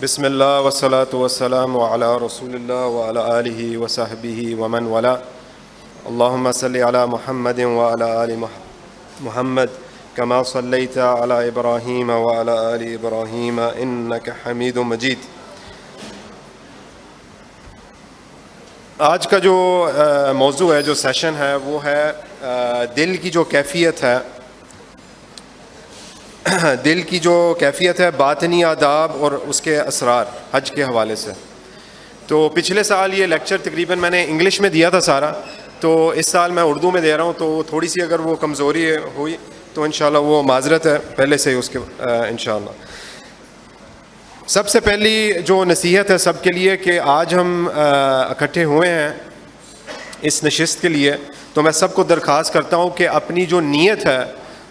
بسم اللہ والصلاة والسلام علی رسول اللہ وعلی آلہ وصحبہ ومن والا. اللہم صلی علی محمد وعلی آل محمد کما صلیت علی ابراہیم وعلی آل ابراہیم انک حمید مجید. آج کا جو موضوع ہے, جو سیشن ہے, وہ ہے دل کی جو کیفیت ہے, دل کی جو کیفیت ہے, باطنی آداب اور اس کے اسرار حج کے حوالے سے. تو پچھلے سال یہ لیکچر تقریباً میں نے انگلش میں دیا تھا سارا, تو اس سال میں اردو میں دے رہا ہوں. تو تھوڑی سی اگر وہ کمزوری ہوئی تو انشاءاللہ وہ معذرت ہے پہلے سے ہی اس کے انشاءاللہ. سب سے پہلی جو نصیحت ہے سب کے لیے کہ آج ہم اکٹھے ہوئے ہیں اس نشست کے لیے, تو میں سب کو درخواست کرتا ہوں کہ اپنی جو نیت ہے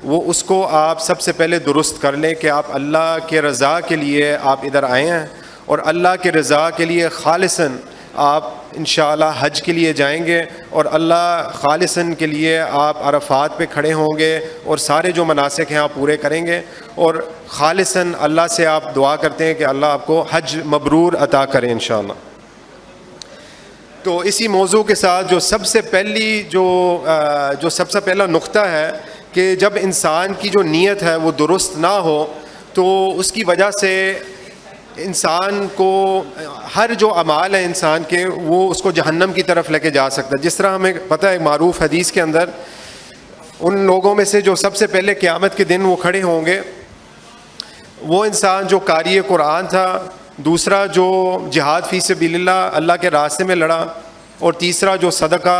وہ اس کو آپ سب سے پہلے درست کر لیں کہ آپ اللہ کے رضا کے لیے آپ ادھر آئے ہیں, اور اللہ کے رضا کے لیے خالصاً آپ انشاءاللہ حج کے لیے جائیں گے, اور اللہ خالصاً کے لیے آپ عرفات پہ کھڑے ہوں گے اور سارے جو مناسک ہیں آپ پورے کریں گے, اور خالصاً اللہ سے آپ دعا کرتے ہیں کہ اللہ آپ کو حج مبرور عطا کرے انشاءاللہ. تو اسی موضوع کے ساتھ جو سب سے پہلا نقطہ ہے کہ جب انسان کی جو نیت ہے وہ درست نہ ہو تو اس کی وجہ سے انسان کو ہر جو اعمال ہیں انسان کے وہ اس کو جہنم کی طرف لے کے جا سکتا ہے. جس طرح ہمیں پتہ ہے معروف حدیث کے اندر, ان لوگوں میں سے جو سب سے پہلے قیامت کے دن وہ کھڑے ہوں گے, وہ انسان جو قاری قرآن تھا, دوسرا جو جہاد فی سبیل اللہ کے راستے میں لڑا, اور تیسرا جو صدقہ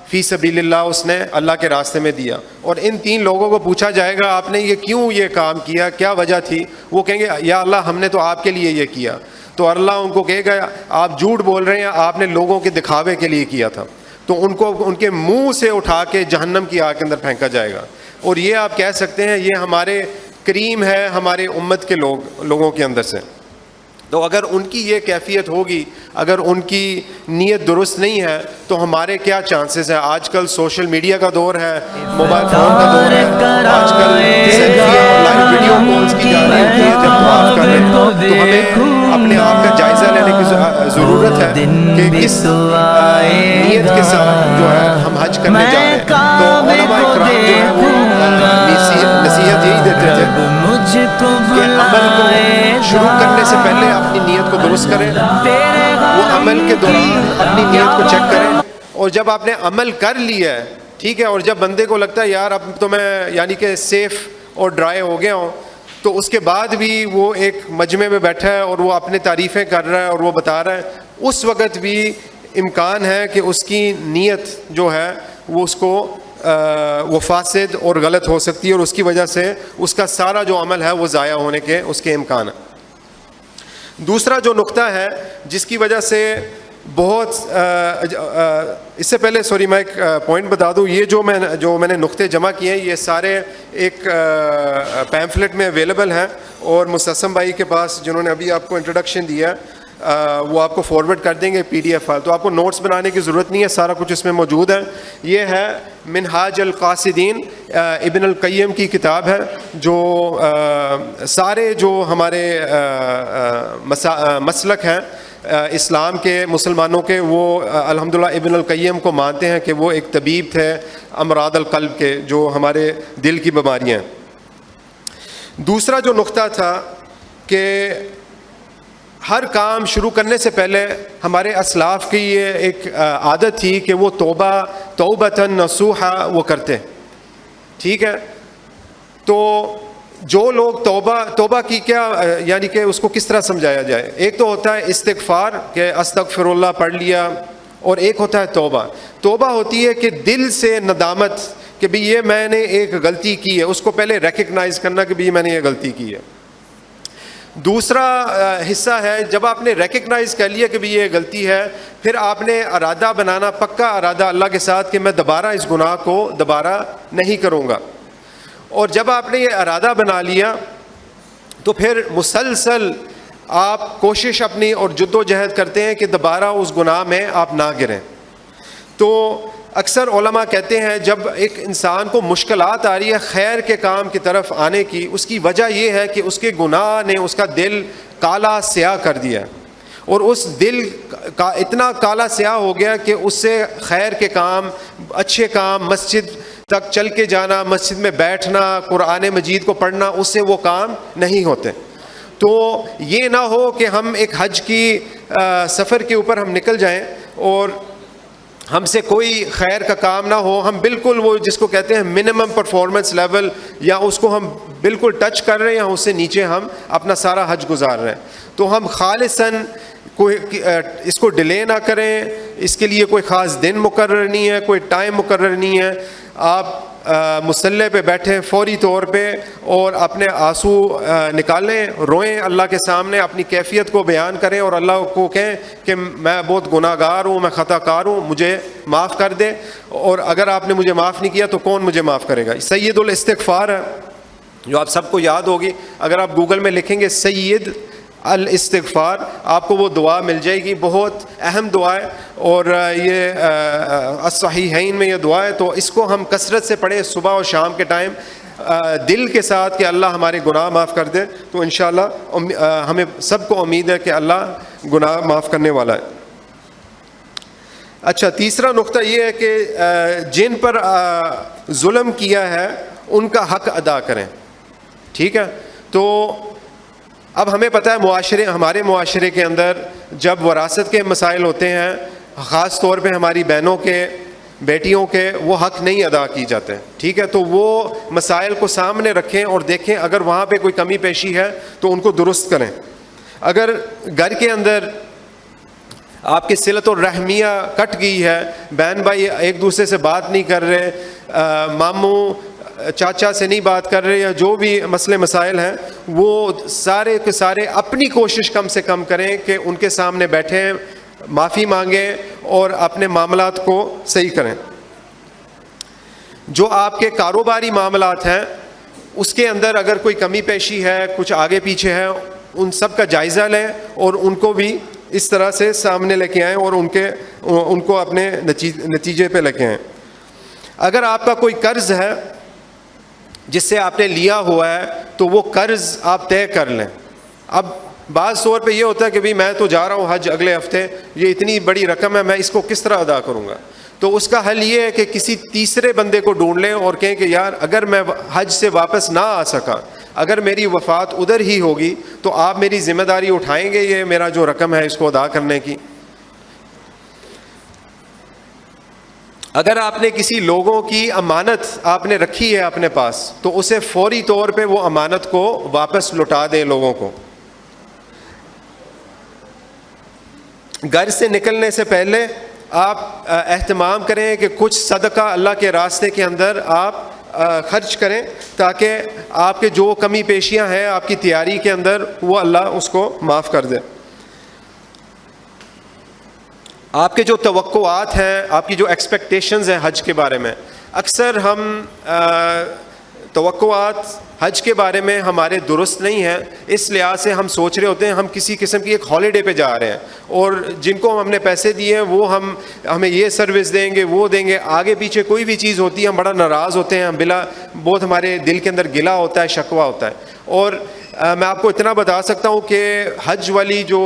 فی سبیل اللہ اس نے اللہ کے راستے میں دیا. اور ان تین لوگوں کو پوچھا جائے گا آپ نے یہ کیوں یہ کام کیا, کیا وجہ تھی؟ وہ کہیں گے یا اللہ ہم نے تو آپ کے لیے یہ کیا. تو اللہ ان کو کہے گا آپ جھوٹ بول رہے ہیں, آپ نے لوگوں کے دکھاوے کے لیے کیا تھا. تو ان کو ان کے منہ سے اٹھا کے جہنم کی آگ کے اندر پھینکا جائے گا. اور یہ آپ کہہ سکتے ہیں یہ ہمارے کریم ہے ہمارے امت کے لوگوں کے اندر سے. تو اگر ان کی یہ کیفیت ہوگی, اگر ان کی نیت درست نہیں ہے تو ہمارے کیا چانسز ہیں؟ آج کل سوشل میڈیا کا دور ہے, موبائل فون کا دور ہے, آج کل سیلفی اور لائیو ویڈیو کالز کی جا رہی ہے. جب دعا کر رہے ہیں تو ہمیں اپنے آپ کا جائزہ لینے کی ضرورت ہے کہ کس نیت کے ساتھ جو ہے ہم حج کرنے جا رہے ہیں. تو علماء اکرام جو ہے وہ نصیحت یہی دیتے تھے کہ عمل کو شروع کرنے سے پہلے اپنی نیت کو درست کریں, وہ عمل کے دوران اپنی نیت کو چیک کریں, اور جب آپ نے عمل کر لیا ہے ٹھیک ہے, اور جب بندے کو لگتا ہے یار اب تو میں یعنی کہ سیف اور ڈرائی ہو گیا ہوں, تو اس کے بعد بھی وہ ایک مجمع میں بیٹھا ہے اور وہ اپنے تعریفیں کر رہا ہے اور وہ بتا رہا ہے, اس وقت بھی امکان ہے کہ اس کی نیت جو ہے وہ اس کو وہ فاسد اور غلط ہو سکتی ہے, اور اس کی وجہ سے اس کا سارا جو عمل ہے وہ ضائع ہونے کے اس کے امکان ہیں. دوسرا جو نقطہ ہے جس کی وجہ سے بہت اس سے پہلے سوری میں ایک پوائنٹ بتا دوں, یہ جو میں نے نقطے جمع کیے ہیں یہ سارے ایک پیمفلٹ میں اویلیبل ہیں, اور مستسم بھائی کے پاس جنہوں نے ابھی آپ کو انٹروڈکشن دیا وہ آپ کو فارورڈ کر دیں گے PDF فائل, تو آپ کو نوٹس بنانے کی ضرورت نہیں ہے, سارا کچھ اس میں موجود ہے. یہ ہے منہاج القاصدین, ابن القیم کی کتاب ہے, جو سارے جو ہمارے مسلک ہیں اسلام کے مسلمانوں کے, وہ الحمدللہ ابن القیم کو مانتے ہیں کہ وہ ایک طبیب تھے امراض القلب کے, جو ہمارے دل کی بیماریاں ہیں. دوسرا جو نقطہ تھا کہ ہر کام شروع کرنے سے پہلے ہمارے اسلاف کی یہ ایک عادت تھی کہ وہ توبۃ نصوحا وہ کرتے, ٹھیک ہے. تو جو لوگ توبہ کی کیا یعنی کہ اس کو کس طرح سمجھایا جائے, ایک تو ہوتا ہے استغفار کہ استغفر اللہ پڑھ لیا, اور ایک ہوتا ہے توبہ. توبہ ہوتی ہے کہ دل سے ندامت کہ بھی یہ میں نے ایک غلطی کی ہے, اس کو پہلے ریکگنائز کرنا کہ بھی میں نے یہ غلطی کی ہے. دوسرا حصہ ہے جب آپ نے ریکگنائز کر لیا کہ بھی یہ غلطی ہے, پھر آپ نے ارادہ بنانا, پکا ارادہ اللہ کے ساتھ کہ میں دوبارہ اس گناہ کو دوبارہ نہیں کروں گا. اور جب آپ نے یہ ارادہ بنا لیا تو پھر مسلسل آپ کوشش اپنی اور جد و جہد کرتے ہیں کہ دوبارہ اس گناہ میں آپ نہ گریں. تو اکثر علماء کہتے ہیں جب ایک انسان کو مشکلات آ رہی ہے خیر کے کام کی طرف آنے کی، اس کی وجہ یہ ہے کہ اس کے گناہ نے اس کا دل کالا سیاہ کر دیا، اور اس دل کا اتنا کالا سیاہ ہو گیا کہ اس سے خیر کے کام، اچھے کام، مسجد تک چل کے جانا، مسجد میں بیٹھنا، قرآن مجید کو پڑھنا، اس سے وہ کام نہیں ہوتے۔ تو یہ نہ ہو کہ ہم ایک حج کی سفر کے اوپر ہم نکل جائیں اور ہم سے کوئی خیر کا کام نہ ہو، ہم بالکل وہ جس کو کہتے ہیں منیمم پرفارمنس لیول، یا اس کو ہم بالکل ٹچ کر رہے ہیں یا اس سے نیچے ہم اپنا سارا حج گزار رہے ہیں، تو ہم خالصاً کوئی اس کو ڈیلے نہ کریں، اس کے لیے کوئی خاص دن مقرر نہیں ہے، کوئی ٹائم مقرر نہیں ہے، آپ مصلی پہ بیٹھیں فوری طور پہ اور اپنے آنسو نکالیں، روئیں اللہ کے سامنے، اپنی کیفیت کو بیان کریں اور اللہ کو کہیں کہ میں بہت گناہ گار ہوں، میں خطا کار ہوں، مجھے معاف کر دے، اور اگر آپ نے مجھے معاف نہیں کیا تو کون مجھے معاف کرے گا۔ سید الاستغفار ہے جو آپ سب کو یاد ہوگی، اگر آپ گوگل میں لکھیں گے سید الاستغفار آپ کو وہ دعا مل جائے گی، بہت اہم دعا ہے، اور یہ الصحیحین میں یہ دعا ہے، تو اس کو ہم کثرت سے پڑھیں صبح اور شام کے ٹائم دل کے ساتھ کہ اللہ ہمارے گناہ معاف کر دے، تو انشاءاللہ ہمیں سب کو امید ہے کہ اللہ گناہ معاف کرنے والا ہے۔ اچھا، تیسرا نقطہ یہ ہے کہ جن پر ظلم کیا ہے ان کا حق ادا کریں، ٹھیک ہے۔ تو اب ہمیں پتہ ہے ہمارے معاشرے کے اندر جب وراثت کے مسائل ہوتے ہیں، خاص طور پہ ہماری بہنوں کے، بیٹیوں کے، وہ حق نہیں ادا کی جاتے، ٹھیک ہے۔ تو وہ مسائل کو سامنے رکھیں اور دیکھیں اگر وہاں پہ کوئی کمی پیشی ہے تو ان کو درست کریں۔ اگر گھر کے اندر آپ کی صلت الرحمیہ کٹ گئی ہے، بہن بھائی ایک دوسرے سے بات نہیں کر رہے، ماموں چاچا سے نہیں بات کر رہے، یا جو بھی مسئلے مسائل ہیں، وہ سارے کے سارے اپنی کوشش کم سے کم کریں کہ ان کے سامنے بیٹھیں، معافی مانگیں اور اپنے معاملات کو صحیح کریں۔ جو آپ کے کاروباری معاملات ہیں اس کے اندر اگر کوئی کمی پیشی ہے، کچھ آگے پیچھے ہے، ان سب کا جائزہ لیں اور ان کو بھی اس طرح سے سامنے لے کے آئیں اور ان کو اپنے نتیجے پہ لے کے آئیں۔ اگر آپ کا کوئی قرض ہے جس سے آپ نے لیا ہوا ہے تو وہ قرض آپ طے کر لیں۔ اب بعض طور پہ یہ ہوتا ہے کہ بھئی میں تو جا رہا ہوں حج اگلے ہفتے، یہ اتنی بڑی رقم ہے، میں اس کو کس طرح ادا کروں گا؟ تو اس کا حل یہ ہے کہ کسی تیسرے بندے کو ڈھونڈ لیں اور کہیں کہ یار اگر میں حج سے واپس نہ آ سکا، اگر میری وفات ادھر ہی ہوگی تو آپ میری ذمہ داری اٹھائیں گے یہ میرا جو رقم ہے اس کو ادا کرنے کی؟ اگر آپ نے کسی لوگوں کی امانت آپ نے رکھی ہے اپنے پاس تو اسے فوری طور پہ وہ امانت کو واپس لوٹا دیں لوگوں کو۔ گھر سے نکلنے سے پہلے آپ اہتمام کریں کہ کچھ صدقہ اللہ کے راستے کے اندر آپ خرچ کریں تاکہ آپ کے جو کمی پیشیاں ہیں آپ کی تیاری کے اندر وہ اللہ اس کو معاف کر دے۔ آپ کے جو توقعات ہیں، آپ کی جو ایکسپیکٹیشنز ہیں حج کے بارے میں، اکثر ہم توقعات حج کے بارے میں ہمارے درست نہیں ہیں، اس لحاظ سے ہم سوچ رہے ہوتے ہیں ہم کسی قسم کی ایک ہالیڈے پہ جا رہے ہیں اور جن کو ہم نے پیسے دیے ہیں وہ ہمیں یہ سروس دیں گے، وہ دیں گے، آگے پیچھے کوئی بھی چیز ہوتی ہے ہم بڑا ناراض ہوتے ہیں، ہم بہت ہمارے دل کے اندر گلہ ہوتا ہے، شکوہ ہوتا ہے۔ اور میں آپ کو اتنا بتا سکتا ہوں کہ حج والی جو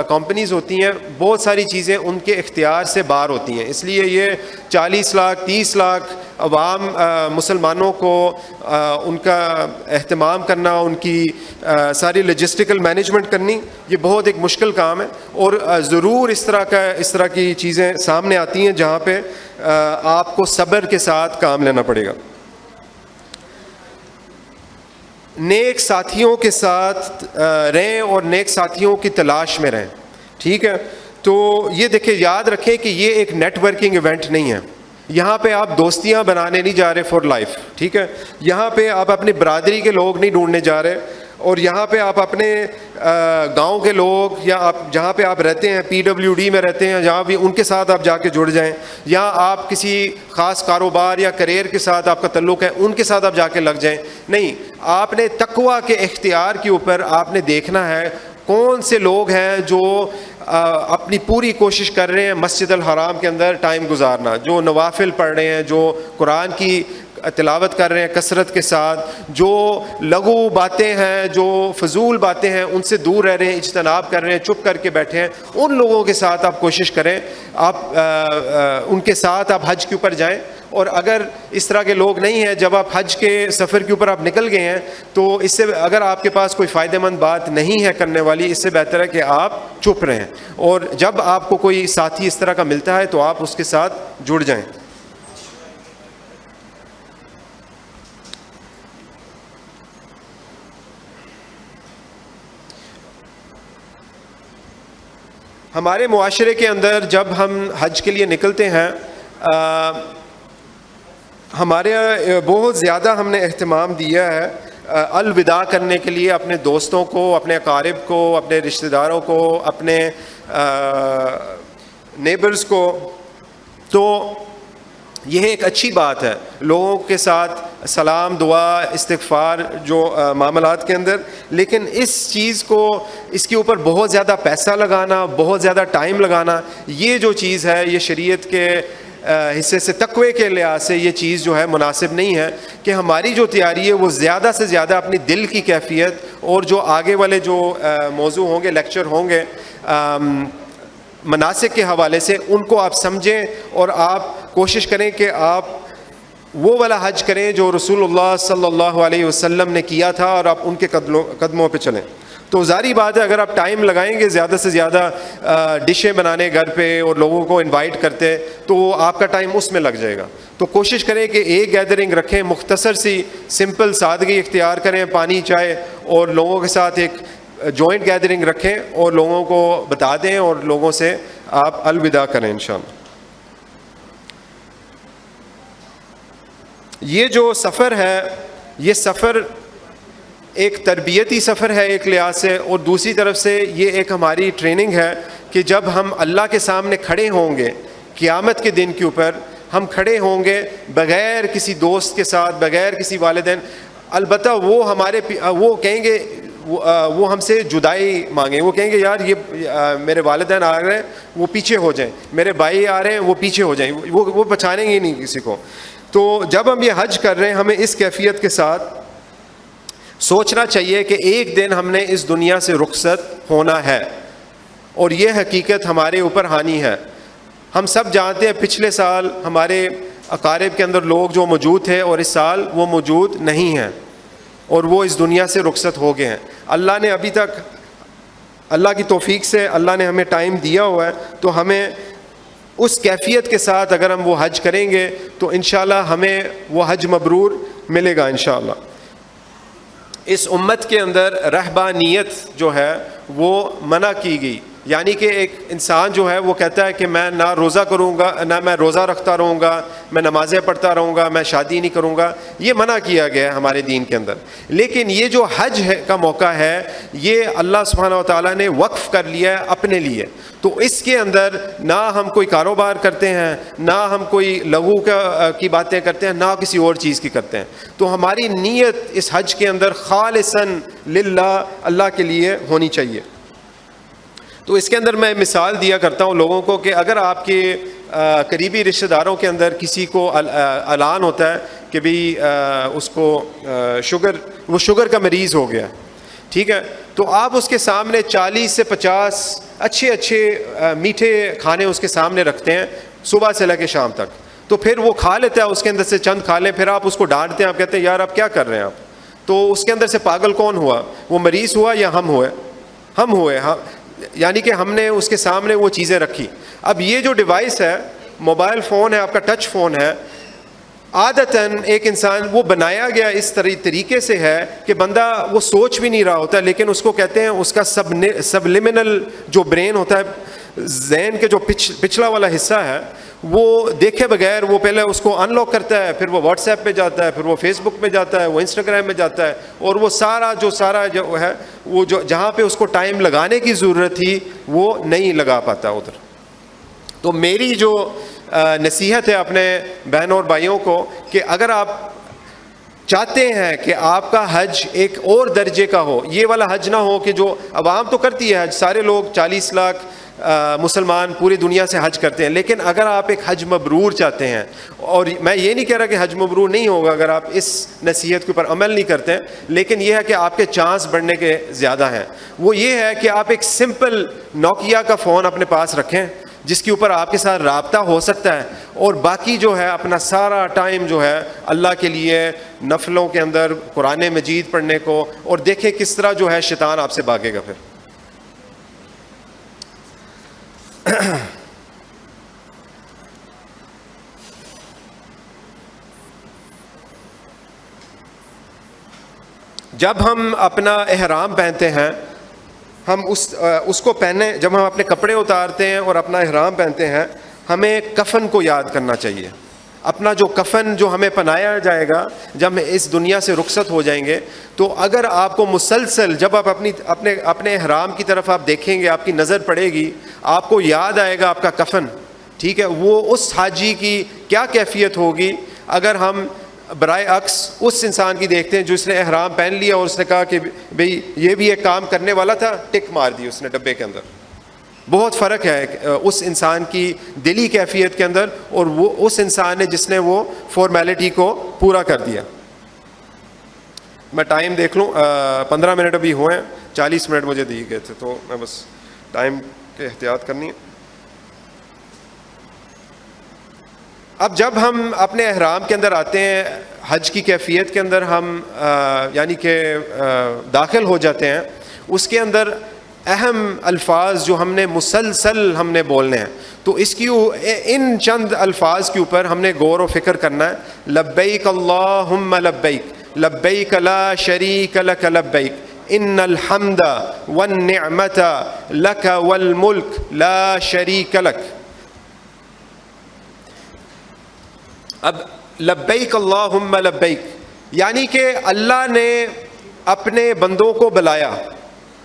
کمپنیز ہوتی ہیں بہت ساری چیزیں ان کے اختیار سے باہر ہوتی ہیں، اس لیے یہ 40 لاکھ 30 لاکھ عوام مسلمانوں کو ان کا اہتمام کرنا، ان کی ساری لاجسٹیکل مینجمنٹ کرنی، یہ بہت ایک مشکل کام ہے، اور ضرور اس طرح کی چیزیں سامنے آتی ہیں جہاں پہ آپ کو صبر کے ساتھ کام لینا پڑے گا۔ نیک ساتھیوں کے ساتھ رہیں اور نیک ساتھیوں کی تلاش میں رہیں، ٹھیک ہے۔ تو یہ دیکھیں، یاد رکھیں کہ یہ ایک نیٹ ورکنگ ایونٹ نہیں ہے، یہاں پہ آپ دوستیاں بنانے نہیں جا رہے فار لائف، ٹھیک ہے۔ یہاں پہ آپ اپنی برادری کے لوگ نہیں ڈھونڈنے جا رہے، اور یہاں پہ آپ اپنے گاؤں کے لوگ یا آپ جہاں پہ آپ رہتے ہیں PWD میں رہتے ہیں جہاں بھی ان کے ساتھ آپ جا کے جڑ جائیں، یا آپ کسی خاص کاروبار یا کیریئر کے ساتھ آپ کا تعلق ہے ان کے ساتھ آپ جا کے لگ جائیں، نہیں، آپ نے تقویٰ کے اختیار کے اوپر آپ نے دیکھنا ہے کون سے لوگ ہیں جو اپنی پوری کوشش کر رہے ہیں مسجد الحرام کے اندر ٹائم گزارنا، جو نوافل پڑھ رہے ہیں، جو قرآن کی تلاوت کر رہے ہیں کثرت کے ساتھ، جو لغو باتیں ہیں، جو فضول باتیں ہیں ان سے دور رہ رہے ہیں، اجتناب کر رہے ہیں، چپ کر کے بیٹھے ہیں، ان لوگوں کے ساتھ آپ کوشش کریں، آپ ان کے ساتھ آپ حج کے اوپر جائیں. اور اگر اس طرح کے لوگ نہیں ہیں، جب آپ حج کے سفر کے اوپر آپ نکل گئے ہیں تو اس سے اگر آپ کے پاس کوئی فائدہ مند بات نہیں ہے کرنے والی، اس سے بہتر ہے کہ آپ چپ رہیں، اور جب آپ کو کوئی ساتھی اس طرح کا ملتا ہے تو آپ اس کے ساتھ جڑ جائیں. ہمارے معاشرے کے اندر جب ہم حج کے لیے نکلتے ہیں، ہمارے بہت زیادہ ہم نے اہتمام دیا ہے الوداع کرنے کے لیے اپنے دوستوں کو، اپنے اقارب کو، اپنے رشتہ داروں کو، اپنے نیبرز کو. تو یہ ایک اچھی بات ہے لوگوں کے ساتھ سلام، دعا، استغفار جو معاملات کے اندر، لیکن اس چیز کو، اس کے اوپر بہت زیادہ پیسہ لگانا، بہت زیادہ ٹائم لگانا، یہ جو چیز ہے یہ شریعت کے حصے سے، تقوی کے لحاظ سے یہ چیز جو ہے مناسب نہیں ہے کہ ہماری جو تیاری ہے وہ زیادہ سے زیادہ اپنی دل کی کیفیت اور جو آگے والے جو موضوع ہوں گے، لیکچر ہوں گے مناسک کے حوالے سے، ان کو آپ سمجھیں اور آپ کوشش کریں کہ آپ وہ والا حج کریں جو رسول اللہ صلی اللہ علیہ وسلم نے کیا تھا، اور آپ ان کے قدموں پہ چلیں. تو ظاہری بات ہے اگر آپ ٹائم لگائیں گے زیادہ سے زیادہ ڈشیں بنانے گھر پہ اور لوگوں کو انوائٹ کرتے، تو آپ کا ٹائم اس میں لگ جائے گا. تو کوشش کریں کہ ایک گیدرنگ رکھیں، مختصر سی، سمپل سادگی اختیار کریں، پانی چائے اور لوگوں کے ساتھ ایک جوائنٹ گیدرنگ رکھیں اور لوگوں کو بتا دیں اور لوگوں سے آپ الوداع کریں انشاءاللہ. یہ جو سفر ہے، یہ سفر ایک تربیتی سفر ہے ایک لحاظ سے، اور دوسری طرف سے یہ ایک ہماری ٹریننگ ہے کہ جب ہم اللہ کے سامنے کھڑے ہوں گے قیامت کے دن کے اوپر، ہم کھڑے ہوں گے بغیر کسی دوست کے ساتھ، بغیر کسی والدین. البتہ وہ ہمارے وہ کہیں گے، وہ ہم سے جدائی مانگیں، وہ کہیں گے یار یہ میرے والدین آ رہے ہیں وہ پیچھے ہو جائیں، میرے بھائی آ رہے ہیں وہ پیچھے ہو جائیں، وہ پہچانیں گے ہی نہیں کسی کو. تو جب ہم یہ حج کر رہے ہیں ہمیں اس کیفیت کے ساتھ سوچنا چاہیے کہ ایک دن ہم نے اس دنیا سے رخصت ہونا ہے، اور یہ حقیقت ہمارے اوپر حانی ہے. ہم سب جانتے ہیں پچھلے سال ہمارے اقارب کے اندر لوگ جو موجود تھے اور اس سال وہ موجود نہیں ہیں، اور وہ اس دنیا سے رخصت ہو گئے ہیں. اللہ نے ابھی تک، اللہ کی توفیق سے اللہ نے ہمیں ٹائم دیا ہوا ہے، تو ہمیں اس کیفیت کے ساتھ اگر ہم وہ حج کریں گے تو انشاءاللہ ہمیں وہ حج مبرور ملے گا انشاءاللہ. اس امت کے اندر رہبانیت جو ہے وہ منع کی گئی، یعنی کہ ایک انسان جو ہے وہ کہتا ہے کہ میں نہ روزہ کروں گا، نہ میں روزہ رکھتا رہوں گا، میں نمازیں پڑھتا رہوں گا، میں شادی نہیں کروں گا. یہ منع کیا گیا ہے ہمارے دین کے اندر. لیکن یہ جو حج کا موقع ہے یہ اللہ سبحانہ و تعالیٰ نے وقف کر لیا ہے اپنے لیے. تو اس کے اندر نہ ہم کوئی کاروبار کرتے ہیں، نہ ہم کوئی لغو کی باتیں کرتے ہیں، نہ کسی اور چیز کی کرتے ہیں. تو ہماری نیت اس حج کے اندر خالصاً للہ، اللہ کے لیے ہونی چاہیے. تو اس کے اندر میں مثال دیا کرتا ہوں لوگوں کو کہ اگر آپ کے قریبی رشتہ داروں کے اندر کسی کو اعلان ہوتا ہے کہ بھئی اس کو وہ شوگر کا مریض ہو گیا، ٹھیک ہے، تو آپ اس کے سامنے 40 سے 50 اچھے میٹھے کھانے اس کے سامنے رکھتے ہیں صبح سے لے کے شام تک. تو پھر وہ کھا لیتا ہے، اس کے اندر سے چند کھا لیں، پھر آپ اس کو ڈانٹتے ہیں، آپ کہتے ہیں یار آپ کیا کر رہے ہیں آپ. تو اس کے اندر سے پاگل کون ہوا؟ وہ مریض ہوا یا ہم ہوئے یعنی کہ ہم نے اس کے سامنے وہ چیزیں رکھی. اب یہ جو ڈیوائس ہے، موبائل فون ہے، آپ کا ٹچ فون ہے، عادتاً ایک انسان وہ بنایا گیا اس طریقے سے ہے کہ بندہ وہ سوچ بھی نہیں رہا ہوتا، لیکن اس کو کہتے ہیں اس کا سبلیمنل جو برین ہوتا ہے، ذہن کے جو پچھلا والا حصہ ہے، وہ دیکھے بغیر وہ پہلے اس کو ان لاک کرتا ہے، پھر وہ واٹس ایپ پہ جاتا ہے، پھر وہ فیس بک پہ جاتا ہے، وہ انسٹاگرام میں جاتا ہے، اور وہ سارا جو ہے وہ جو جہاں پہ اس کو ٹائم لگانے کی ضرورت تھی وہ نہیں لگا پاتا ادھر. تو میری جو نصیحت ہے اپنے بہنوں اور بھائیوں کو کہ اگر آپ چاہتے ہیں کہ آپ کا حج ایک اور درجے کا ہو. یہ والا حج نہ ہو کہ جو عوام تو کرتی ہے حج، سارے لوگ 40 لاکھ مسلمان پوری دنیا سے حج کرتے ہیں، لیکن اگر آپ ایک حج مبرور چاہتے ہیں، اور میں یہ نہیں کہہ رہا کہ حج مبرور نہیں ہوگا اگر آپ اس نصیحت کے اوپر عمل نہیں کرتے ہیں، لیکن یہ ہے کہ آپ کے چانس بڑھنے کے زیادہ ہیں. وہ یہ ہے کہ آپ ایک سمپل نوکیا کا فون اپنے پاس رکھیں جس کے اوپر آپ کے ساتھ رابطہ ہو سکتا ہے، اور باقی جو ہے اپنا سارا ٹائم جو ہے اللہ کے لیے نفلوں کے اندر قرآن مجید پڑھنے کو، اور دیکھیں کس طرح جو ہے شیطان آپ سے بھاگے گا. پھر جب ہم اپنا احرام پہنتے ہیں، ہم اس کو پہنے، جب ہم اپنے کپڑے اتارتے ہیں اور اپنا احرام پہنتے ہیں، ہمیں کفن کو یاد کرنا چاہیے. اپنا جو کفن جو ہمیں پہنایا جائے گا جب ہم اس دنیا سے رخصت ہو جائیں گے، تو اگر آپ کو مسلسل جب آپ اپنے احرام کی طرف آپ دیکھیں گے، آپ کی نظر پڑے گی، آپ کو یاد آئے گا آپ کا کفن. ٹھیک ہے، وہ اس حاجی کی کیا کیفیت ہوگی اگر ہم برائے عکس اس انسان کی دیکھتے ہیں جو اس نے احرام پہن لیا اور اس نے کہا کہ بھئی یہ بھی ایک کام کرنے والا تھا، ٹک مار دی اس نے ڈبے کے اندر. بہت فرق ہے اس انسان کی دلی کیفیت کے اندر اور وہ اس انسان نے جس نے وہ فارمیلٹی کو پورا کر دیا. میں ٹائم دیکھ لوں، 15 منٹ ابھی ہوئے ہیں، 40 منٹ مجھے دیے گئے تھے، تو میں بس ٹائم کے احتیاط کرنی ہے. اب جب ہم اپنے احرام کے اندر آتے ہیں، حج کی کیفیت کے اندر ہم یعنی کہ داخل ہو جاتے ہیں، اس کے اندر اہم الفاظ جو ہم نے مسلسل ہم نے بولنے ہیں، تو اس کی ان چند الفاظ کے اوپر ہم نے غور و فکر کرنا ہے. لبیک اللہم لبیک، لبیک لا شریک لک لبیک، ان الحمد والنعمت لک والملک لا شریک لک. اب لبیک اللہم لبیک یعنی کہ اللہ نے اپنے بندوں کو بلایا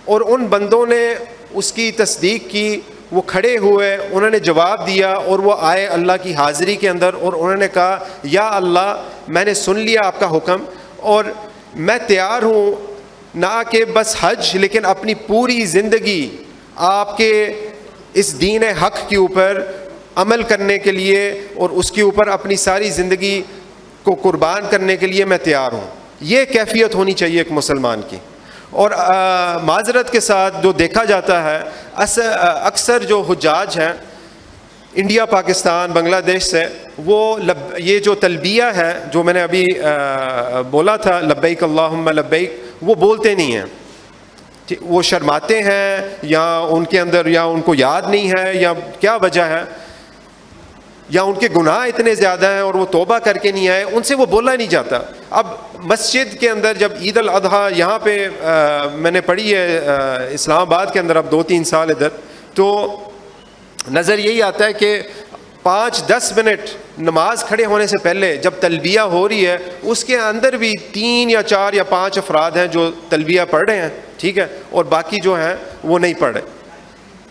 اور ان بندوں نے اس کی تصدیق کی، وہ کھڑے ہوئے، انہوں نے جواب دیا اور وہ آئے اللہ کی حاضری کے اندر اور انہوں نے کہا یا اللہ میں نے سن لیا آپ کا حکم اور میں تیار ہوں نہ کہ بس حج لیکن اپنی پوری زندگی آپ کے اس دین حق کے اوپر عمل کرنے کے لیے اور اس کے اوپر اپنی ساری زندگی کو قربان کرنے کے لیے میں تیار ہوں. یہ کیفیت ہونی چاہیے ایک مسلمان کی. اور معذرت کے ساتھ جو دیکھا جاتا ہے اکثر جو حجاج ہیں انڈیا، پاکستان، بنگلہ دیش سے، وہ یہ جو تلبیہ ہے جو میں نے ابھی بولا تھا لبیک اللہم لبیک، وہ بولتے نہیں ہیں. وہ شرماتے ہیں یا ان کے اندر یا ان کو یاد نہیں ہے یا کیا وجہ ہے، یا ان کے گناہ اتنے زیادہ ہیں اور وہ توبہ کر کے نہیں آئے، ان سے وہ بولا نہیں جاتا. اب مسجد کے اندر جب عید الاضحیٰ یہاں پہ میں نے پڑھی ہے اسلام آباد کے اندر اب 2-3 سال ادھر، تو نظر یہی آتا ہے کہ 5-10 منٹ نماز کھڑے ہونے سے پہلے جب تلبیہ ہو رہی ہے اس کے اندر بھی 3 یا 4 یا 5 افراد ہیں جو تلبیہ پڑھ رہے ہیں، ٹھیک ہے، اور باقی جو ہیں وہ نہیں پڑھ رہے.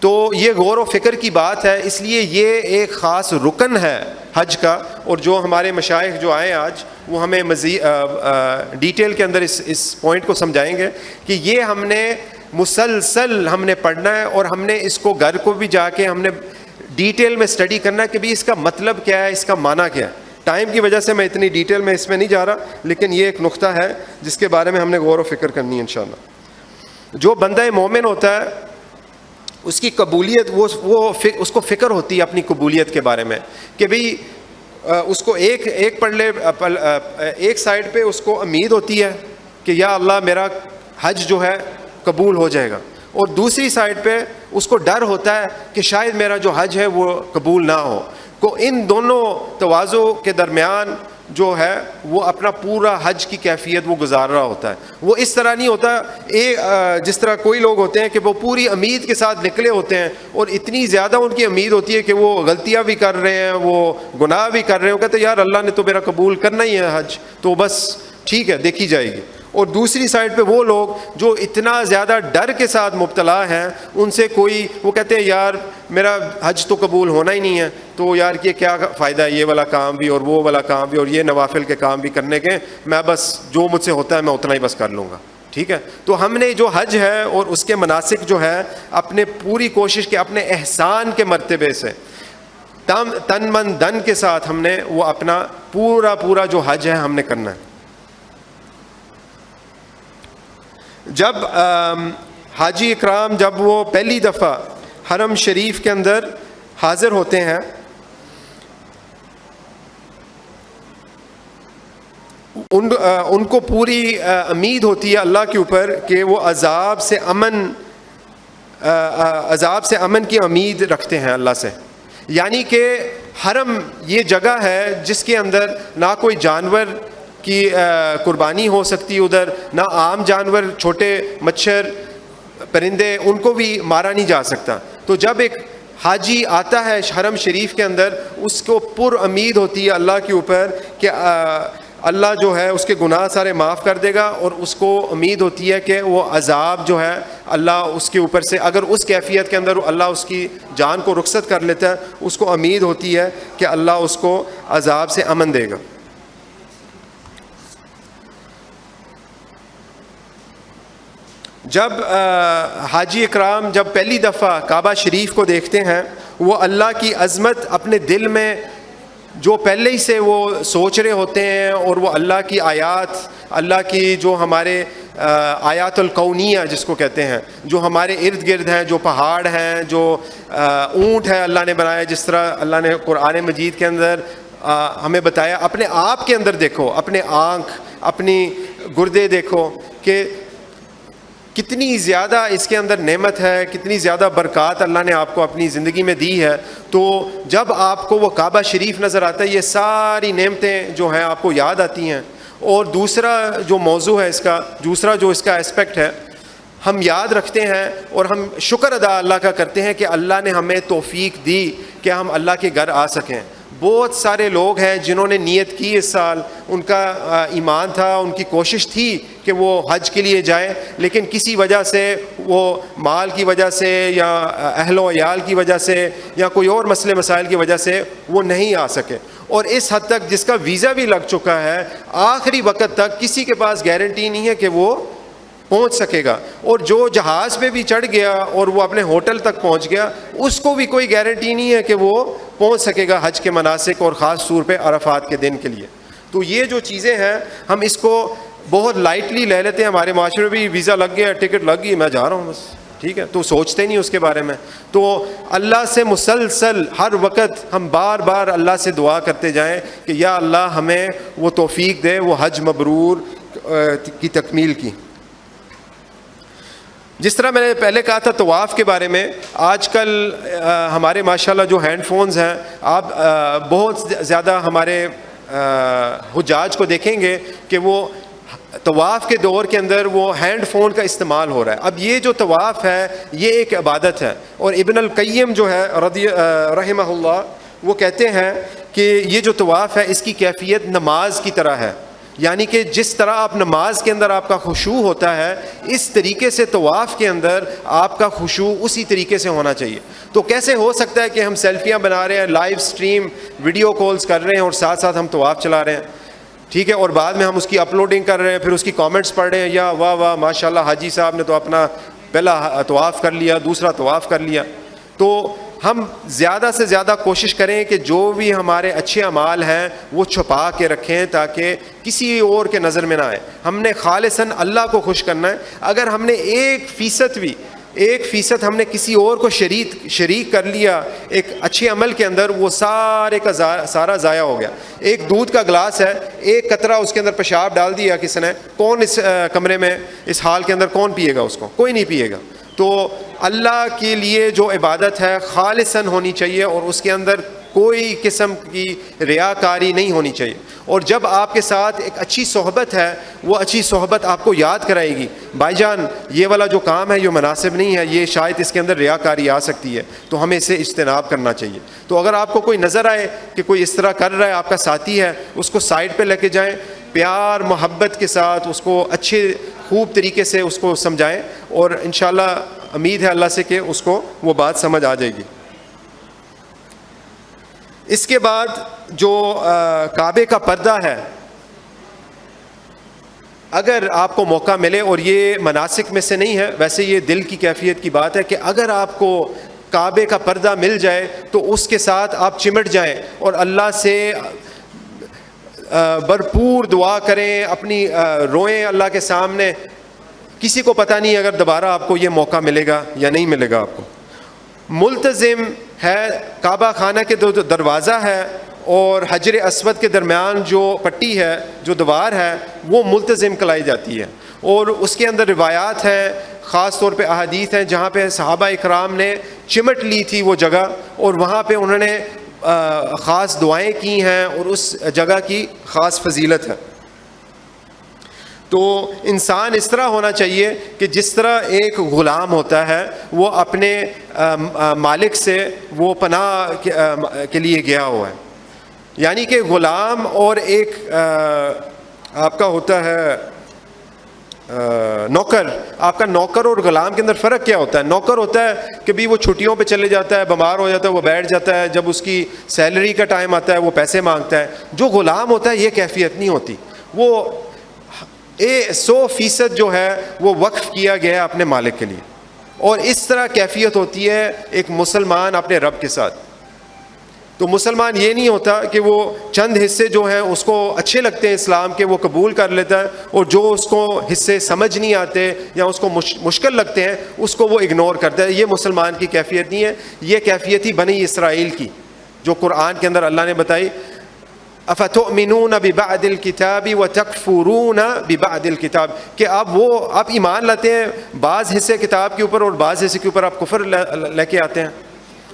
تو یہ غور و فکر کی بات ہے، اس لیے یہ ایک خاص رکن ہے حج کا. اور جو ہمارے مشائخ جو آئے آج وہ ہمیں مزید ڈیٹیل کے اندر اس پوائنٹ کو سمجھائیں گے کہ یہ ہم نے مسلسل ہم نے پڑھنا ہے اور ہم نے اس کو گھر کو بھی جا کے ہم نے ڈیٹیل میں اسٹڈی کرنا ہے کہ بھی اس کا مطلب کیا ہے، اس کا معنی کیا ہے. ٹائم کی وجہ سے میں اتنی ڈیٹیل میں اس میں نہیں جا رہا، لیکن یہ ایک نقطہ ہے جس کے بارے میں ہم نے غور و فکر کرنی ہے انشاءاللہ. جو بندہ مومن ہوتا ہے اس کی قبولیت اس کو فکر ہوتی ہے اپنی قبولیت کے بارے میں کہ بھئی اس کو ایک پڑھ لے، ایک سائڈ پہ اس کو امید ہوتی ہے کہ یا اللہ میرا حج جو ہے قبول ہو جائے گا، اور دوسری سائڈ پہ اس کو ڈر ہوتا ہے کہ شاید میرا جو حج ہے وہ قبول نہ ہو. کو ان دونوں توازوں کے درمیان جو ہے وہ اپنا پورا حج کی کیفیت وہ گزار رہا ہوتا ہے. وہ اس طرح نہیں ہوتا جس طرح کوئی لوگ ہوتے ہیں کہ وہ پوری امید کے ساتھ نکلے ہوتے ہیں اور اتنی زیادہ ان کی امید ہوتی ہے کہ وہ غلطیاں بھی کر رہے ہیں، وہ گناہ بھی کر رہے ہیں، وہ کہتے ہیں یار اللہ نے تو میرا قبول کرنا ہی ہے حج، تو بس ٹھیک ہے دیکھی جائے گی. اور دوسری سائڈ پہ وہ لوگ جو اتنا زیادہ ڈر کے ساتھ مبتلا ہیں، ان سے کوئی وہ کہتے ہیں یار میرا حج تو قبول ہونا ہی نہیں ہے، تو یار یہ کیا فائدہ ہے یہ والا کام بھی اور وہ والا کام بھی اور یہ نوافل کے کام بھی کرنے کے, میں بس جو مجھ سے ہوتا ہے میں اتنا ہی بس کر لوں گا. ٹھیک ہے, تو ہم نے جو حج ہے اور اس کے مناسک جو ہے اپنے پوری کوشش کے اپنے احسان کے مرتبے سے تن من دن کے ساتھ ہم نے وہ اپنا پورا جو حج ہے ہم نے کرنا ہے. جب حاجی اکرام جب وہ پہلی دفعہ حرم شریف کے اندر حاضر ہوتے ہیں, ان کو پوری امید ہوتی ہے اللہ کے اوپر کہ وہ عذاب سے امن کی امید رکھتے ہیں اللہ سے. یعنی کہ حرم یہ جگہ ہے جس کے اندر نہ کوئی جانور کی قربانی ہو سکتی, ادھر نہ عام جانور چھوٹے مچھر پرندے ان کو بھی مارا نہیں جا سکتا. تو جب ایک حاجی آتا ہے حرم شریف کے اندر, اس کو پر امید ہوتی ہے اللہ کے اوپر کہ اللہ جو ہے اس کے گناہ سارے معاف کر دے گا, اور اس کو امید ہوتی ہے کہ وہ عذاب جو ہے اللہ اس کے اوپر سے, اگر اس کیفیت کے اندر اللہ اس کی جان کو رخصت کر لیتا ہے, اس کو امید ہوتی ہے کہ اللہ اس کو عذاب سے امن دے گا. جب حاجی اکرام جب پہلی دفعہ کعبہ شریف کو دیکھتے ہیں, وہ اللہ کی عظمت اپنے دل میں جو پہلے ہی سے وہ سوچ رہے ہوتے ہیں, اور وہ اللہ کی آیات, اللہ کی جو ہمارے آیات الکونیہ جس کو کہتے ہیں, جو ہمارے ارد گرد ہیں, جو پہاڑ ہیں, جو اونٹ ہے اللہ نے بنایا, جس طرح اللہ نے قرآن مجید کے اندر ہمیں بتایا, اپنے آپ کے اندر دیکھو, اپنے آنکھ, اپنی گردے دیکھو کہ کتنی زیادہ اس کے اندر نعمت ہے, کتنی زیادہ برکات اللہ نے آپ کو اپنی زندگی میں دی ہے. تو جب آپ کو وہ کعبہ شریف نظر آتا ہے, یہ ساری نعمتیں جو ہیں آپ کو یاد آتی ہیں. اور دوسرا جو موضوع ہے اس کا, دوسرا جو اس کا اسپیکٹ ہے, ہم یاد رکھتے ہیں اور ہم شکر ادا اللہ کا کرتے ہیں کہ اللہ نے ہمیں توفیق دی کہ ہم اللہ کے گھر آ سکیں. بہت سارے لوگ ہیں جنہوں نے نیت کی اس سال, ان کا ایمان تھا, ان کی کوشش تھی کہ وہ حج کے لیے جائیں, لیکن کسی وجہ سے, وہ مال کی وجہ سے یا اہل و عیال کی وجہ سے یا کوئی اور مسئلے مسائل کی وجہ سے وہ نہیں آ سکے. اور اس حد تک جس کا ویزا بھی لگ چکا ہے, آخری وقت تک کسی کے پاس گارنٹی نہیں ہے کہ وہ پہنچ سکے گا. اور جو جہاز پہ بھی چڑھ گیا اور وہ اپنے ہوٹل تک پہنچ گیا, اس کو بھی کوئی گارنٹی نہیں ہے کہ وہ پہنچ سکے گا حج کے مناسک اور خاص طور پہ عرفات کے دن کے لیے. تو یہ جو چیزیں ہیں ہم اس کو بہت لائٹلی لے لیتے ہیں. ہمارے معاشرے میں بھی ویزا لگ گیا, ٹکٹ لگ گئی, میں جا رہا ہوں بس, ٹھیک ہے, تو سوچتے نہیں اس کے بارے میں. تو اللہ سے مسلسل ہر وقت ہم بار بار اللہ سے دعا کرتے جائیں کہ یا اللہ ہمیں وہ توفیق دے وہ حج مبرور کی تکمیل کی. جس طرح میں نے پہلے کہا تھا طواف کے بارے میں, آج کل ہمارے ماشاءاللہ جو ہینڈ فونز ہیں, آپ بہت زیادہ ہمارے حجاج کو دیکھیں گے کہ وہ طواف کے دور کے اندر وہ ہینڈ فون کا استعمال ہو رہا ہے. اب یہ جو طواف ہے یہ ایک عبادت ہے, اور ابن القیم جو ہے رحمہ اللہ وہ کہتے ہیں کہ یہ جو طواف ہے اس کی کیفیت نماز کی طرح ہے. یعنی کہ جس طرح آپ نماز کے اندر آپ کا خشوع ہوتا ہے, اس طریقے سے طواف کے اندر آپ کا خشوع اسی طریقے سے ہونا چاہیے. تو کیسے ہو سکتا ہے کہ ہم سیلفیاں بنا رہے ہیں, لائیو سٹریم ویڈیو کالز کر رہے ہیں اور ساتھ ساتھ ہم طواف چلا رہے ہیں, ٹھیک ہے, اور بعد میں ہم اس کی اپلوڈنگ کر رہے ہیں, پھر اس کی کامنٹس پڑھ رہے ہیں, یا واہ واہ ماشاءاللہ حاجی صاحب نے تو اپنا پہلا طواف کر لیا, دوسرا طواف کر لیا. تو ہم زیادہ سے زیادہ کوشش کریں کہ جو بھی ہمارے اچھے اعمال ہیں وہ چھپا کے رکھیں تاکہ کسی اور کے نظر میں نہ آئے. ہم نے خالصاً اللہ کو خوش کرنا ہے. اگر ہم نے 1% ہم نے کسی اور کو شریک کر لیا ایک اچھے عمل کے اندر, وہ سارے کا سارا ضائع ہو گیا. ایک دودھ کا گلاس ہے, ایک قطرہ اس کے اندر پیشاب ڈال دیا کسی نے, کون اس کمرے میں اس حال کے اندر کون پیے گا اس کو؟ کوئی نہیں پیے گا. تو اللہ کے لیے جو عبادت ہے خالصاً ہونی چاہیے, اور اس کے اندر کوئی قسم کی ریاکاری نہیں ہونی چاہیے. اور جب آپ کے ساتھ ایک اچھی صحبت ہے, وہ اچھی صحبت آپ کو یاد کرائے گی, بھائی جان یہ والا جو کام ہے یہ مناسب نہیں ہے, یہ شاید اس کے اندر ریاکاری آ سکتی ہے, تو ہمیں اسے اجتناب کرنا چاہیے. تو اگر آپ کو کوئی نظر آئے کہ کوئی اس طرح کر رہا ہے, آپ کا ساتھی ہے, اس کو سائڈ پہ لے کے جائیں, پیار محبت کے ساتھ اس کو اچھے خوب طریقے سے اس کو سمجھائیں, اور انشاءاللہ امید ہے اللہ سے کہ اس کو وہ بات سمجھ آ جائے گی. اس کے بعد جو کعبے کا پردہ ہے، اگر آپ کو موقع ملے، اور یہ مناسک میں سے نہیں ہے، ویسے یہ دل کی کیفیت کی بات ہے کہ اگر آپ کو کعبے کا پردہ مل جائے تو اس کے ساتھ آپ چمٹ جائیں اور اللہ سے بھرپور دعا کریں، اپنی روئیں اللہ کے سامنے. کسی کو پتہ نہیں اگر دوبارہ آپ کو یہ موقع ملے گا یا نہیں ملے گا آپ کو. ملتزم ہے، کعبہ خانہ کے جو دروازہ ہے اور حجر اسود کے درمیان جو پٹی ہے، جو دیوار ہے، وہ ملتزم کہلائی جاتی ہے. اور اس کے اندر روایات ہیں، خاص طور پہ احادیث ہیں جہاں پہ صحابہ اکرام نے چمٹ لی تھی وہ جگہ، اور وہاں پہ انہوں نے خاص دعائیں کی ہیں، اور اس جگہ کی خاص فضیلت ہے. تو انسان اس طرح ہونا چاہیے کہ جس طرح ایک غلام ہوتا ہے، وہ اپنے مالک سے وہ پناہ کے لیے گیا ہوا ہے. یعنی کہ غلام اور ایک آپ کا ہوتا ہے نوکر. آپ کا نوکر اور غلام کے اندر فرق کیا ہوتا ہے؟ نوکر ہوتا ہے کہ بھی وہ چھٹیوں پہ چلے جاتا ہے، بیمار ہو جاتا ہے، وہ بیٹھ جاتا ہے، جب اس کی سیلری کا ٹائم آتا ہے وہ پیسے مانگتا ہے. جو غلام ہوتا ہے یہ کیفیت نہیں ہوتی، وہ 100% جو ہے وہ وقف کیا گیا ہے اپنے مالک کے لیے. اور اس طرح کیفیت ہوتی ہے ایک مسلمان اپنے رب کے ساتھ. تو مسلمان یہ نہیں ہوتا کہ وہ چند حصے جو ہیں اس کو اچھے لگتے ہیں اسلام کے، وہ قبول کر لیتا ہے، اور جو اس کو حصے سمجھ نہیں آتے یا اس کو مشکل لگتے ہیں اس کو وہ اگنور کرتا ہے. یہ مسلمان کی کیفیت نہیں ہے، یہ کیفیت ہی بنی اسرائیل کی جو قرآن کے اندر اللہ نے بتائی. افتؤمنون ببعض الکتاب وتکفرون ببعض الکتاب، کہ آپ ایمان لاتے ہیں بعض حصے کتاب کے اوپر اور بعض حصے کے اوپر آپ کفر لے کے آتے ہیں.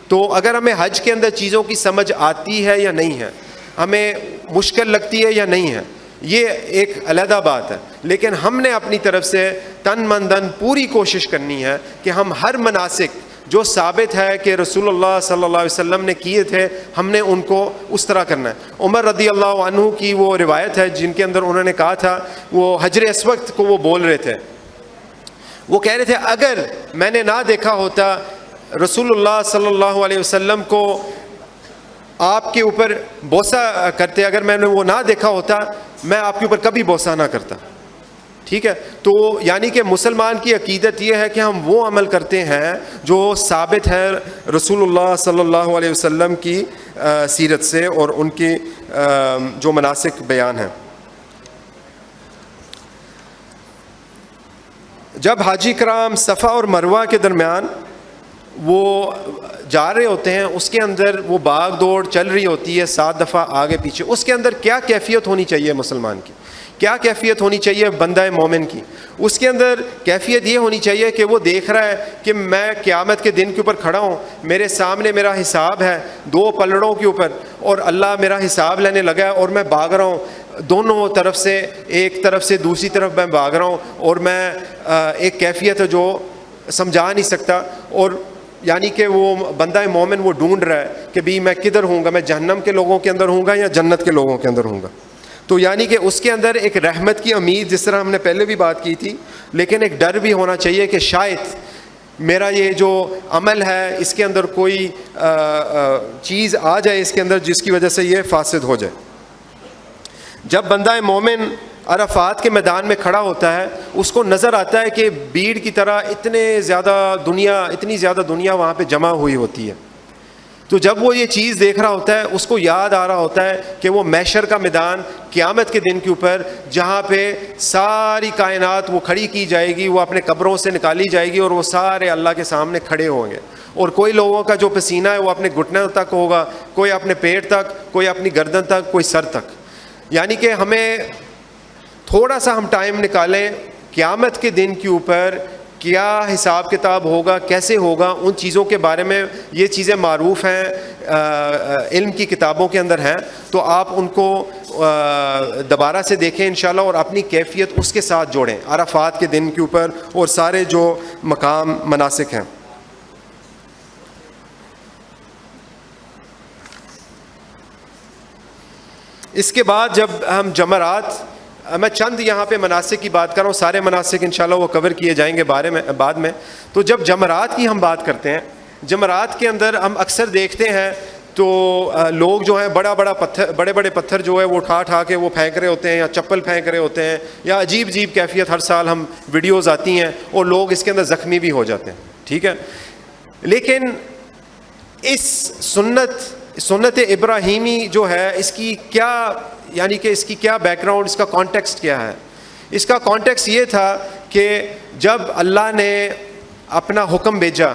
تو اگر ہمیں حج کے اندر چیزوں کی سمجھ آتی ہے یا نہیں ہے، ہمیں مشکل لگتی ہے یا نہیں ہے، یہ ایک علیحدہ بات ہے. لیکن ہم نے اپنی طرف سے تن من دھن پوری کوشش کرنی ہے کہ ہم ہر مناسک جو ثابت ہے کہ رسول اللہ صلی اللہ علیہ وسلم نے کیے تھے، ہم نے ان کو اس طرح کرنا ہے. عمر رضی اللہ عنہ کی وہ روایت ہے جن کے اندر انہوں نے کہا تھا، وہ حجر اسود کو وہ بول رہے تھے، وہ کہہ رہے تھے اگر میں نے نہ دیکھا ہوتا رسول اللہ صلی اللہ علیہ وسلم کو آپ کے اوپر بوسہ کرتے، اگر میں نے وہ نہ دیکھا ہوتا میں آپ کے اوپر کبھی بوسہ نہ کرتا. ٹھیک ہے، تو یعنی کہ مسلمان کی عقیدت یہ ہے کہ ہم وہ عمل کرتے ہیں جو ثابت ہے رسول اللہ صلی اللہ علیہ وسلم کی سیرت سے اور ان کی جو مناسک بیان ہیں. جب حاجی کرام صفا اور مروہ کے درمیان وہ جا رہے ہوتے ہیں، اس کے اندر وہ باغ دوڑ چل رہی ہوتی ہے 7 دفعہ آگے پیچھے، اس کے اندر کیا کیفیت ہونی چاہیے مسلمان کی، کیا کیفیت ہونی چاہیے بندہ مومن کی؟ اس کے اندر کیفیت یہ ہونی چاہیے کہ وہ دیکھ رہا ہے کہ میں قیامت کے دن کے اوپر کھڑا ہوں، میرے سامنے میرا حساب ہے 2 پلڑوں کے اوپر، اور اللہ میرا حساب لینے لگا ہے اور میں بھاگ رہا ہوں دونوں طرف سے، ایک طرف سے دوسری طرف میں بھاگ رہا ہوں، اور میں ایک کیفیت ہے جو سمجھا نہیں سکتا. اور یعنی کہ وہ بندہ مومن وہ ڈھونڈ رہا ہے کہ بھی میں کدھر ہوں گا، میں جہنم کے لوگوں کے اندر ہوں گا یا جنت کے لوگوں کے اندر ہوں گا. تو یعنی کہ اس کے اندر ایک رحمت کی امید، جس طرح ہم نے پہلے بھی بات کی تھی، لیکن ایک ڈر بھی ہونا چاہیے کہ شاید میرا یہ جو عمل ہے اس کے اندر کوئی چیز آ جائے اس کے اندر جس کی وجہ سے یہ فاسد ہو جائے. جب بندہ مومن عرفات کے میدان میں کھڑا ہوتا ہے، اس کو نظر آتا ہے کہ بھیڑ کی طرح اتنی زیادہ دنیا وہاں پہ جمع ہوئی ہوتی ہے. تو جب وہ یہ چیز دیکھ رہا ہوتا ہے اس کو یاد آ رہا ہوتا ہے کہ وہ محشر کا میدان قیامت کے دن کے اوپر، جہاں پہ ساری کائنات وہ کھڑی کی جائے گی، وہ اپنے قبروں سے نکالی جائے گی اور وہ سارے اللہ کے سامنے کھڑے ہوں گے. اور کوئی لوگوں کا جو پسینہ ہے وہ اپنے گھٹنوں تک ہوگا، کوئی اپنے پیٹ تک، کوئی اپنی گردن تک، کوئی سر تک. یعنی کہ ہمیں تھوڑا سا ہم ٹائم نکالیں، قیامت کے دن کے اوپر کیا حساب کتاب ہوگا، کیسے ہوگا، ان چیزوں کے بارے میں یہ چیزیں معروف ہیں، علم کی کتابوں کے اندر ہیں. تو آپ ان کو دوبارہ سے دیکھیں انشاءاللہ اور اپنی کیفیت اس کے ساتھ جوڑیں عرفات کے دن کے اوپر اور سارے جو مقام مناسک ہیں. اس کے بعد جب ہم جمرات، میں چند یہاں پہ مناسک کی بات کر رہا ہوں، سارے مناسک انشاءاللہ وہ کور کیے جائیں گے بعد میں. تو جب جمرات کی ہم بات کرتے ہیں، جمرات کے اندر ہم اکثر دیکھتے ہیں تو لوگ جو ہیں بڑے بڑے پتھر جو ہے وہ اٹھا کے وہ پھینک رہے ہوتے ہیں، یا چپل پھینک رہے ہوتے ہیں، یا عجیب کیفیت. ہر سال ہم ویڈیوز آتی ہیں اور لوگ اس کے اندر زخمی بھی ہو جاتے ہیں. ٹھیک ہے، لیکن اس سنت ابراہیمی جو ہے اس کی کیا، یعنی کہ اس کی کیا بیک گراؤنڈ، اس کا کانٹیکسٹ کیا ہے؟ اس کا کانٹیکسٹ یہ تھا کہ جب اللہ نے اپنا حکم بھیجا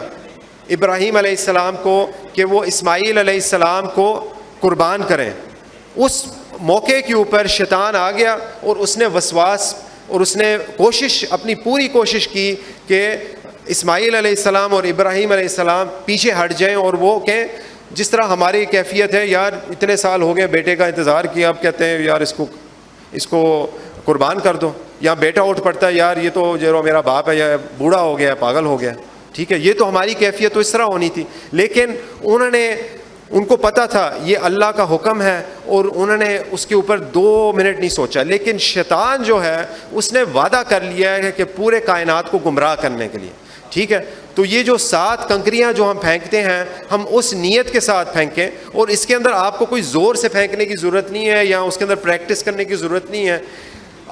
ابراہیم علیہ السلام کو کہ وہ اسماعیل علیہ السلام کو قربان کریں، اس موقع کے اوپر شیطان آ گیا اور اس نے وسواس اور اس نے اپنی پوری کوشش کی کہ اسماعیل علیہ السلام اور ابراہیم علیہ السلام پیچھے ہٹ جائیں، اور وہ کہیں جس طرح ہماری کیفیت ہے، یار اتنے سال ہو گئے بیٹے کا انتظار کیا، اب کہتے ہیں یار اس کو قربان کر دو. یا بیٹا اٹھ پڑتا ہے، یار یہ تو جو میرا باپ ہے یا بوڑھا ہو گیا، پاگل ہو گیا. ٹھیک ہے، یہ تو ہماری کیفیت تو اس طرح ہونی تھی. لیکن ان کو پتہ تھا یہ اللہ کا حکم ہے، اور انہوں نے اس کے اوپر 2 منٹ نہیں سوچا. لیکن شیطان جو ہے اس نے وعدہ کر لیا ہے کہ پورے کائنات کو گمراہ کرنے کے لیے. ٹھیک ہے، تو یہ جو 7 کنکریاں جو ہم پھینکتے ہیں، ہم اس نیت کے ساتھ پھینکیں، اور اس کے اندر آپ کو کوئی زور سے پھینکنے کی ضرورت نہیں ہے، یا اس کے اندر پریکٹس کرنے کی ضرورت نہیں ہے.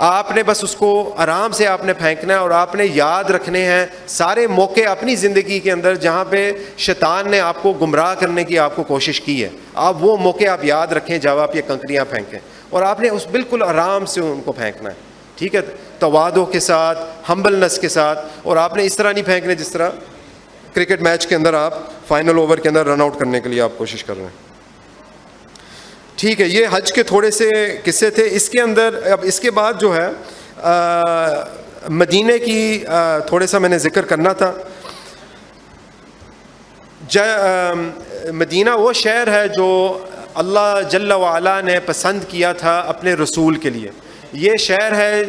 آپ نے بس اس کو آرام سے آپ نے پھینکنا ہے، اور آپ نے یاد رکھنے ہیں سارے موقع اپنی زندگی کے اندر جہاں پہ شیطان نے آپ کو گمراہ کرنے کی آپ کو کوشش کی ہے. آپ وہ موقع آپ یاد رکھیں جب آپ یہ کنکریاں پھینکیں، اور آپ نے اس بالکل آرام سے ان کو پھینکنا ہے. ٹھیک ہے، تواضع کے ساتھ، ہمبلنس کے ساتھ. اور آپ نے اس طرح نہیں پھینکنے جس طرح کرکٹ میچ کے اندر آپ فائنل اوور کے اندر رن آؤٹ کرنے کے لیے آپ کوشش کر رہے ہیں. ٹھیک ہے، یہ حج کے تھوڑے سے قصے تھے. اس کے اندر اب اس کے بعد جو ہے مدینے کی تھوڑا سا میں نے ذکر کرنا تھا. مدینہ وہ شہر ہے جو اللہ جل وعلا نے پسند کیا تھا اپنے رسول کے لیے. یہ شہر ہے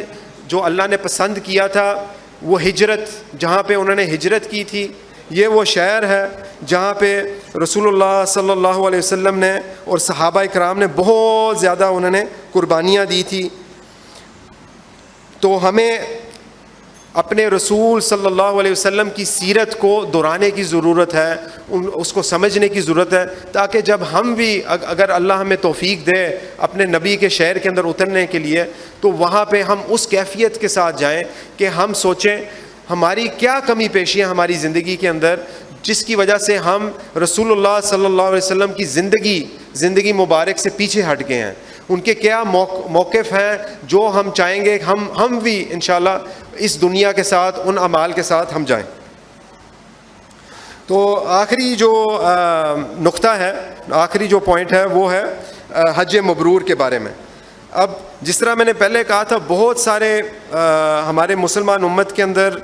جو اللہ نے پسند کیا تھا، وہ ہجرت جہاں پہ انہوں نے ہجرت کی تھی. یہ وہ شہر ہے جہاں پہ رسول اللہ صلی اللہ علیہ وسلم نے اور صحابہ کرام نے بہت زیادہ انہوں نے قربانیاں دی تھی. تو ہمیں اپنے رسول صلی اللہ علیہ وسلم کی سیرت کو دہرانے کی ضرورت ہے، اس کو سمجھنے کی ضرورت ہے، تاکہ جب ہم بھی اگر اللہ ہمیں توفیق دے اپنے نبی کے شہر کے اندر اترنے کے لیے، تو وہاں پہ ہم اس کیفیت کے ساتھ جائیں کہ ہم سوچیں ہماری کیا کمی پیشیاں ہماری زندگی کے اندر جس کی وجہ سے ہم رسول اللہ صلی اللہ علیہ وسلم کی زندگی مبارک سے پیچھے ہٹ گئے ہیں. ان کے کیا موقف ہیں جو ہم چاہیں گے ہم بھی انشاءاللہ اس دنیا کے ساتھ ان اعمال کے ساتھ ہم جائیں. تو آخری جو نقطہ ہے، آخری جو پوائنٹ ہے وہ ہے حج مبرور کے بارے میں. اب جس طرح میں نے پہلے کہا تھا، بہت سارے ہمارے مسلمان امت کے اندر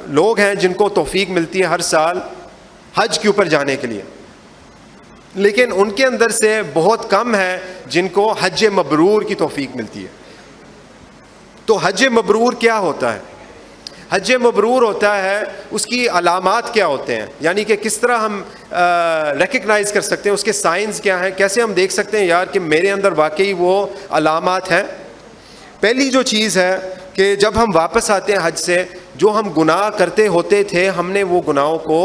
لوگ ہیں جن کو توفیق ملتی ہے ہر سال حج کے اوپر جانے کے لیے، لیکن ان کے اندر سے بہت کم ہے جن کو حج مبرور کی توفیق ملتی ہے. تو حج مبرور کیا ہوتا ہے؟ حج مبرور ہوتا ہے، اس کی علامات کیا ہوتے ہیں، یعنی کہ کس طرح ہم ریکگنائز کر سکتے ہیں، اس کے سائنز کیا ہیں، کیسے ہم دیکھ سکتے ہیں یار کہ میرے اندر واقعی وہ علامات ہیں. پہلی جو چیز ہے کہ جب ہم واپس آتے ہیں حج سے، جو ہم گناہ کرتے ہوتے تھے ہم نے وہ گناہوں کو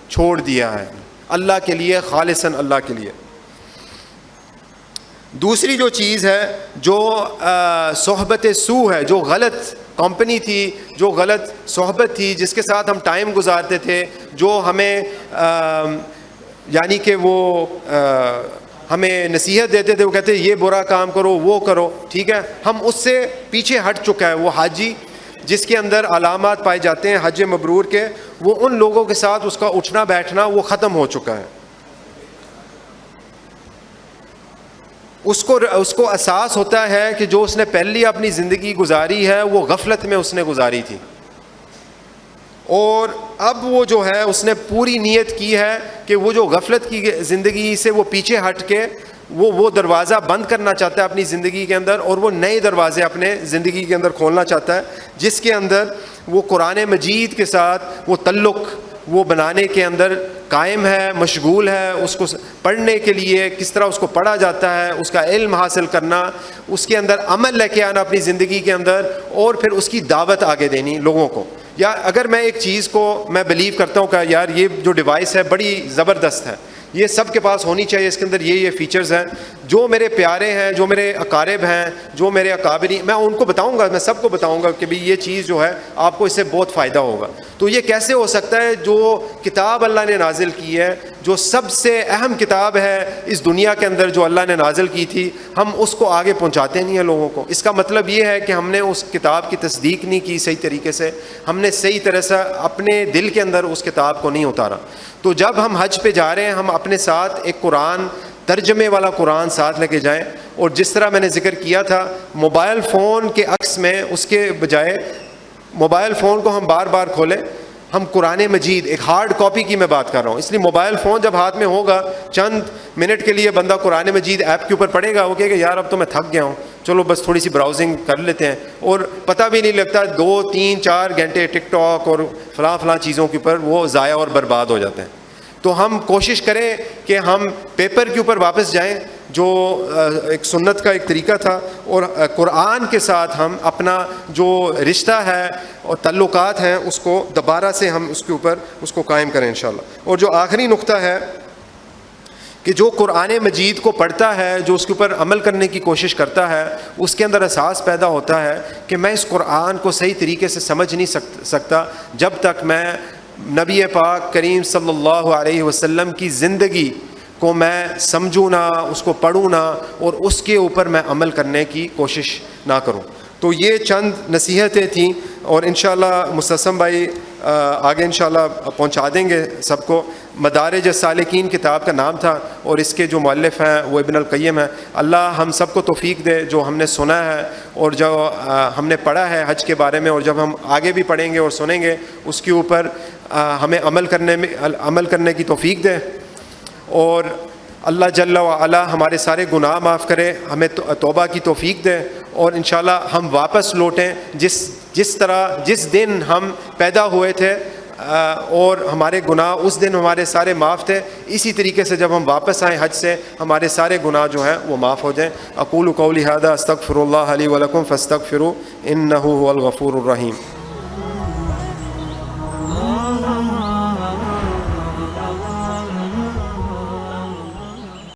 چھوڑ دیا ہے اللہ کے لیے، خالصاً اللہ کے لیے. دوسری جو چیز ہے، جو صحبت سو ہے، جو غلط کمپنی تھی، جو غلط صحبت تھی، جس کے ساتھ ہم ٹائم گزارتے تھے، جو ہمیں یعنی کہ وہ ہمیں نصیحت دیتے تھے، وہ کہتے یہ برا کام کرو، وہ کرو. ٹھیک ہے، ہم اس سے پیچھے ہٹ چکا ہے. وہ حاجی جس کے اندر علامات پائے جاتے ہیں حج مبرور کے، وہ ان لوگوں کے ساتھ اس کا اٹھنا بیٹھنا وہ ختم ہو چکا ہے. اس کو احساس ہوتا ہے کہ جو اس نے پہلی اپنی زندگی گزاری ہے وہ غفلت میں اس نے گزاری تھی، اور اب وہ جو ہے اس نے پوری نیت کی ہے کہ وہ جو غفلت کی زندگی سے وہ پیچھے ہٹ کے وہ دروازہ بند کرنا چاہتا ہے اپنی زندگی کے اندر، اور وہ نئے دروازے اپنے زندگی کے اندر کھولنا چاہتا ہے، جس کے اندر وہ قرآن مجید کے ساتھ وہ تعلق وہ بنانے کے اندر قائم ہے، مشغول ہے. اس کو پڑھنے کے لیے کس طرح اس کو پڑھا جاتا ہے، اس کا علم حاصل کرنا، اس کے اندر عمل لے کے آنا اپنی زندگی کے اندر، اور پھر اس کی دعوت آگے دینی لوگوں کو. یا اگر میں ایک چیز کو میں بلیو کرتا ہوں کہ یار یہ جو ڈیوائس ہے بڑی زبردست ہے، یہ سب کے پاس ہونی چاہیے. اس کے اندر یہ فیچرز ہیں. جو میرے پیارے ہیں, جو میرے اقارب ہیں, جو میرے اکابری, میں ان کو بتاؤں گا, میں سب کو بتاؤں گا کہ بھئی یہ چیز جو ہے آپ کو اس سے بہت فائدہ ہوگا. تو یہ کیسے ہو سکتا ہے؟ جو کتاب اللہ نے نازل کی ہے, جو سب سے اہم کتاب ہے اس دنیا کے اندر جو اللہ نے نازل کی تھی, ہم اس کو آگے پہنچاتے نہیں ہیں لوگوں کو. اس کا مطلب یہ ہے کہ ہم نے اس کتاب کی تصدیق نہیں کی صحیح طریقے سے, ہم نے صحیح طرح سے اپنے دل کے اندر اس کتاب کو نہیں اتارا. تو جب ہم حج پہ جا رہے ہیں, ہم اپنے ساتھ ایک قرآن, ترجمے والا قرآن ساتھ لے کے جائیں. اور جس طرح میں نے ذکر کیا تھا, موبائل فون کے عکس میں اس کے بجائے موبائل فون کو ہم بار بار کھولیں, ہم قرآن مجید, ایک ہارڈ کاپی کی میں بات کر رہا ہوں, اس لیے موبائل فون جب ہاتھ میں ہوگا, چند منٹ کے لیے بندہ قرآن مجید ایپ کے اوپر پڑھے گا, وہ کہے گا یار اب تو میں تھک گیا ہوں, چلو بس تھوڑی سی براؤزنگ کر لیتے ہیں, اور پتہ بھی نہیں لگتا 2 3 4 گھنٹے ٹک ٹاک اور فلاں چیزوں کے اوپر وہ ضائع اور برباد ہو جاتے ہیں. تو ہم کوشش کریں کہ ہم پیپر کے اوپر واپس جائیں, جو ایک سنت کا ایک طریقہ تھا, اور قرآن کے ساتھ ہم اپنا جو رشتہ ہے اور تعلقات ہیں اس کو دوبارہ سے ہم اس کے اوپر اس کو قائم کریں انشاءاللہ. اور جو آخری نقطہ ہے کہ جو قرآن مجید کو پڑھتا ہے, جو اس کے اوپر عمل کرنے کی کوشش کرتا ہے, اس کے اندر احساس پیدا ہوتا ہے کہ میں اس قرآن کو صحیح طریقے سے سمجھ نہیں سکتا جب تک میں نبی پاک کریم صلی اللہ علیہ وسلم کی زندگی کو میں سمجھوں نہ, اس کو پڑھوں نہ, اور اس کے اوپر میں عمل کرنے کی کوشش نہ کروں. تو یہ چند نصیحتیں تھیں, اور انشاءاللہ مستعصم بھائی آگے انشاءاللہ پہنچا دیں گے سب کو. مدارج السالکین کتاب کا نام تھا, اور اس کے جو مؤلف ہیں وہ ابن القیم ہیں. اللہ ہم سب کو توفیق دے, جو ہم نے سنا ہے اور جو ہم نے پڑھا ہے حج کے بارے میں, اور جب ہم آگے بھی پڑھیں گے اور سنیں گے اس کے اوپر ہمیں عمل کرنے کی توفیق دے. اور اللہ جل وعلا ہمارے سارے گناہ معاف کرے, ہمیں توبہ کی توفیق دے, اور انشاءاللہ ہم واپس لوٹیں جس دن ہم پیدا ہوئے تھے اور ہمارے گناہ اس دن ہمارے سارے معاف تھے, اسی طریقے سے جب ہم واپس آئیں حج سے ہمارے سارے گناہ جو ہیں وہ معاف ہو جائیں. اقول قولی ھذا استغفر اللہ لی ولکم فاستغفروا انہ هو الغفور الرحیم.